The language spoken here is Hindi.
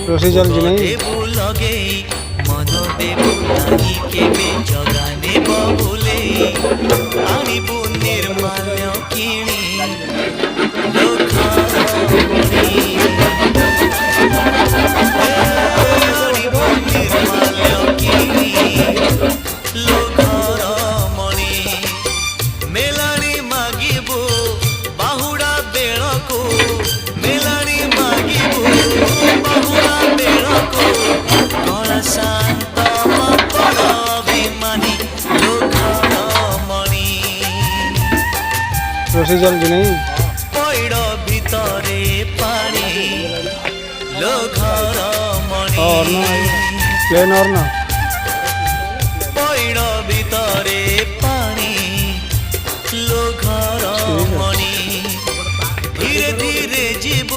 रोसी चल जी नहीं लगे मन देबु नाही केबे जगाने बहुले आनिबु निर्माल्य किणी लोखारमणि आनिबु निर्माल्य किणी लोखारमणि मेलानी मागिबु बाहुडा बेळको मेलानी मागिबु बाहुडा बेळको कला शांत मकर अभिमानी लोखारमणि रोसी चल जी नहीं पैड भितरे पानी लोखारमणि और ना प्लेन और ना पैड भितरे